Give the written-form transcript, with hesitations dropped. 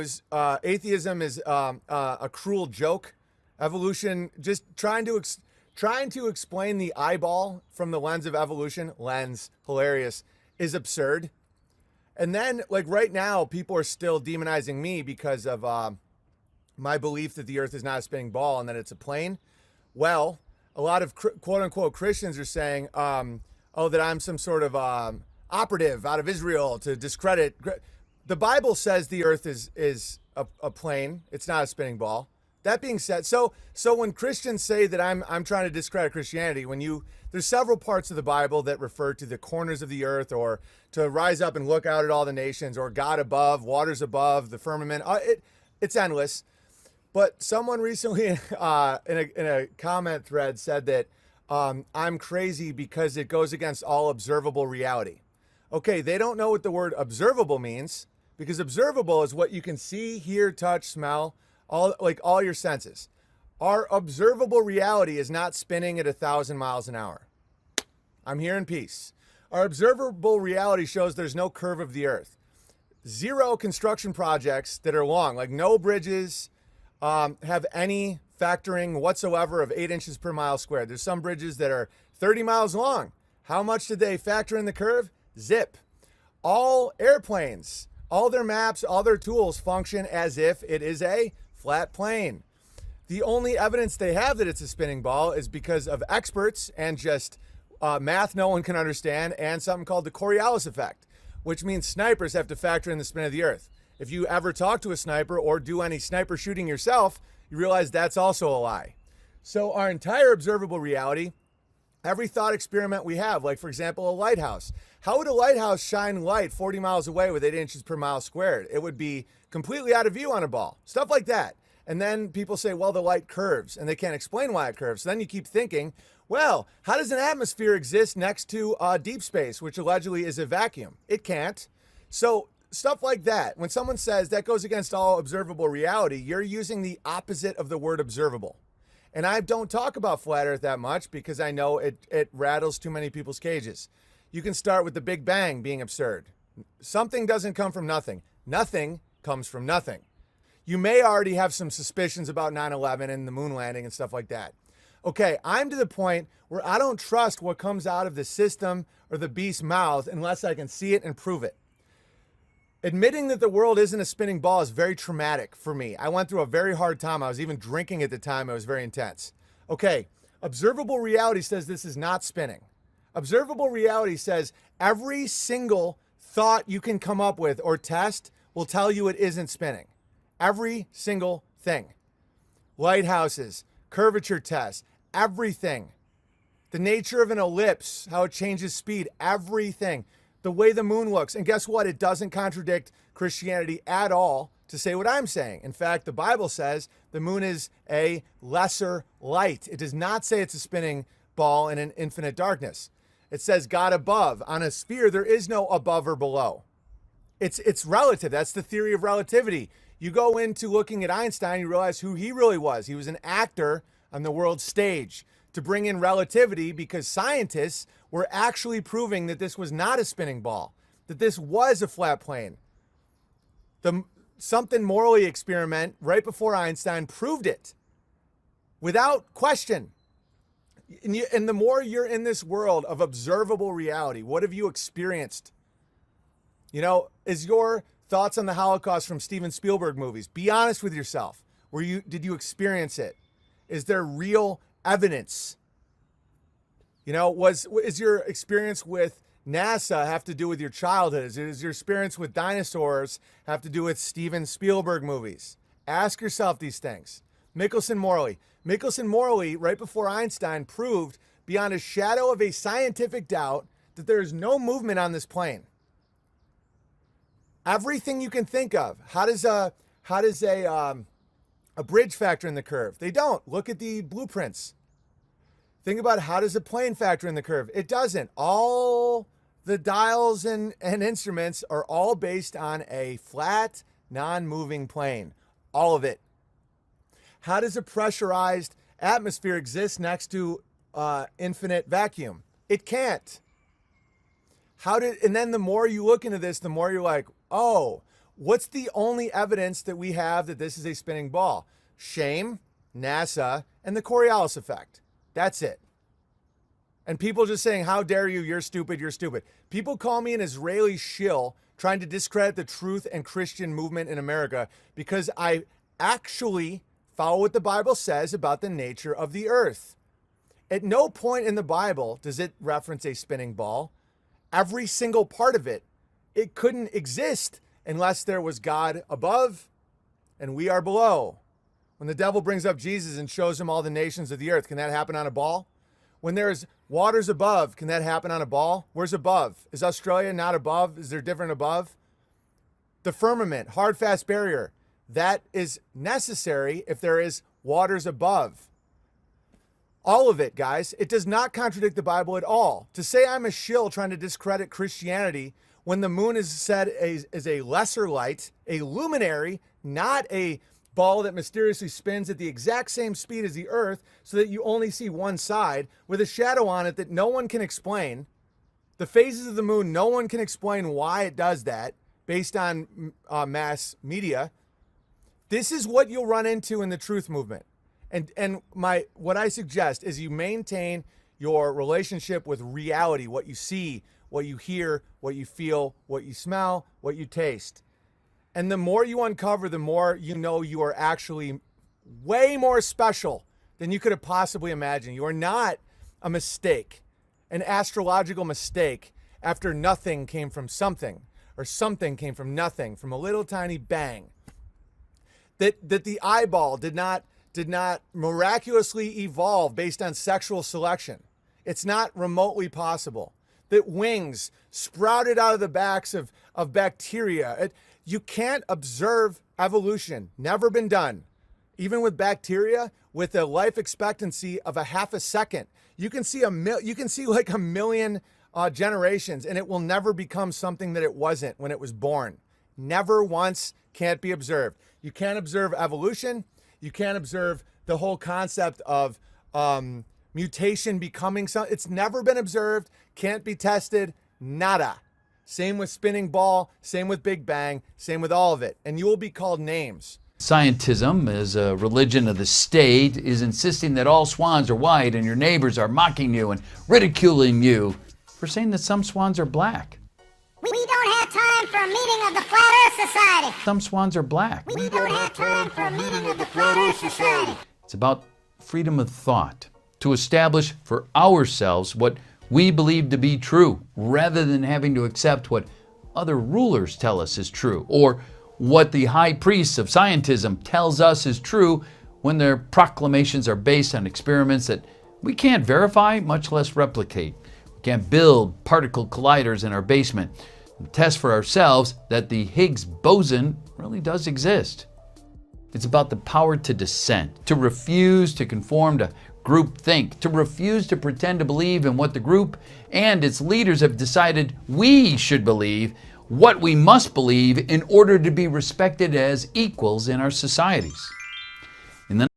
Atheism is a cruel joke. Evolution, just trying to explain the eyeball from the lens of evolution, hilarious, is absurd. And then, like right now, people are still demonizing me because of my belief that the Earth is not a spinning ball and that it's a plane. Well, a lot of quote unquote Christians are saying, "Oh, that I'm some sort of operative out of Israel to discredit." The Bible says the Earth is a plane. It's not a spinning ball. That being said, so when Christians say that I'm trying to discredit Christianity, there's several parts of the Bible that refer to the corners of the earth, or to rise up and look out at all the nations, or God above, waters above, the firmament. It's endless. But someone recently in a comment thread said that I'm crazy because it goes against all observable reality. Okay, they don't know what the word observable means, because observable is what you can see, hear, touch, smell, all your senses. Our observable reality is not spinning at 1,000 miles an hour. I'm here in peace. Our observable reality shows there's no curve of the earth. Zero construction projects that are long, like no bridges have any factoring whatsoever of 8 inches per mile squared. There's some bridges that are 30 miles long. How much did they factor in the curve? Zip. All airplanes, all their maps, all their tools function as if it is a flat plane. The only evidence they have that it's a spinning ball is because of experts and just math no one can understand, and something called the Coriolis effect, which means snipers have to factor in the spin of the earth. If you ever talk to a sniper or do any sniper shooting yourself, you realize that's also a lie. So our entire observable reality, every thought experiment we have, like for example, a lighthouse. How would a lighthouse shine light 40 miles away with 8 inches per mile squared? It would be completely out of view on a ball. Stuff like that. And then people say, well, the light curves, and they can't explain why it curves. So then you keep thinking, well, how does an atmosphere exist next to deep space, which allegedly is a vacuum? It can't. So stuff like that. When someone says that goes against all observable reality, you're using the opposite of the word observable. And I don't talk about flat earth that much because I know it rattles too many people's cages. You can start with the Big Bang being absurd. Something doesn't come from nothing. Nothing comes from nothing. You may already have some suspicions about 9/11 and the moon landing and stuff like that. Okay, I'm to the point where I don't trust what comes out of the system or the beast's mouth unless I can see it and prove it. Admitting that the world isn't a spinning ball is very traumatic for me. I went through a very hard time. I was even drinking at the time. It was very intense. Okay, observable reality says this is not spinning. Observable reality says every single thought you can come up with or test will tell you it isn't spinning. Every single thing. Lighthouses, curvature tests, everything. The nature of an ellipse, how it changes speed, everything. The way the moon looks. And guess what? It doesn't contradict Christianity at all to say what I'm saying. In fact, the Bible says the moon is a lesser light. It does not say it's a spinning ball in an infinite darkness. It says God above. On a sphere, there is no above or below. It's relative. That's the theory of relativity. You go into looking at Einstein, you realize who he really was. He was an actor on the world stage to bring in relativity, because scientists were actually proving that this was not a spinning ball, that this was a flat plane. The something morally experiment right before Einstein proved it without question. And the more you're in this world of observable reality, what have you experienced? You know, is your thoughts on the Holocaust from Steven Spielberg movies? Be honest with yourself. Did you experience it? Is there real evidence? You know, is your experience with NASA have to do with your childhood? Is your experience with dinosaurs have to do with Steven Spielberg movies? Ask yourself these things. Michelson Morley, right before Einstein, proved beyond a shadow of a scientific doubt that there is no movement on this plane. Everything you can think of. How does a bridge factor in the curve? They don't. Look at the blueprints. Think about how does a plane factor in the curve? It doesn't. All the dials and instruments are all based on a flat, non-moving plane. All of it. How does a pressurized atmosphere exist next to infinite vacuum? It can't. And then the more you look into this, the more you're like, oh, What's the only evidence that we have that this is a spinning ball? Shame, NASA, and the Coriolis effect. That's it. And people just saying, how dare you, you're stupid, you're stupid. People call me an Israeli shill trying to discredit the truth and Christian movement in America because I actually follow what the Bible says about the nature of the earth. At no point in the Bible does it reference a spinning ball. Every single part of it, it couldn't exist unless there was God above and we are below. When the devil brings up Jesus and shows him all the nations of the earth, can that happen on a ball? When there's waters above, can that happen on a ball? Where's above? Is Australia not above? Is there different above? The firmament, hard, fast barrier, that is necessary if there is waters above. All of it, guys, it does not contradict the Bible at all. To say I'm a shill trying to discredit Christianity when the moon is said as a lesser light, a luminary, not a ball that mysteriously spins at the exact same speed as the earth so that you only see one side with a shadow on it that no one can explain. The phases of the moon, no one can explain why it does that based on mass media. This is what you'll run into in the truth movement. And what I suggest is you maintain your relationship with reality, what you see, what you hear, what you feel, what you smell, what you taste. And the more you uncover, the more you know you are actually way more special than you could have possibly imagined. You are not a mistake, an astrological mistake after nothing came from something, or something came from nothing, from a little tiny bang. That the eyeball did not miraculously evolve based on sexual selection. It's not remotely possible. That wings sprouted out of the backs of bacteria. You can't observe evolution. Never been done. Even with bacteria, with a life expectancy of a half a second, you can see like a million generations, and it will never become something that it wasn't when it was born. Never once, can't be observed. You can't observe evolution. You can't observe the whole concept of mutation becoming something. It's never been observed, can't be tested, nada. Same with spinning ball, same with Big Bang, same with all of it. And you will be called names. Scientism, as a religion of the state, is insisting that all swans are white and your neighbors are mocking you and ridiculing you for saying that some swans are black. We don't have time for a meeting of the Flat Earth Society. Some swans are black. We don't have time for a meeting of the Flat Earth Society. It's about freedom of thought, to establish for ourselves what we believe to be true, rather than having to accept what other rulers tell us is true, or what the high priests of scientism tells us is true when their proclamations are based on experiments that we can't verify, much less replicate. We can't build particle colliders in our basement and test for ourselves that the Higgs boson really does exist. It's about the power to dissent, to refuse to conform to groupthink, to refuse to pretend to believe in what the group and its leaders have decided we should believe, what we must believe in order to be respected as equals in our societies.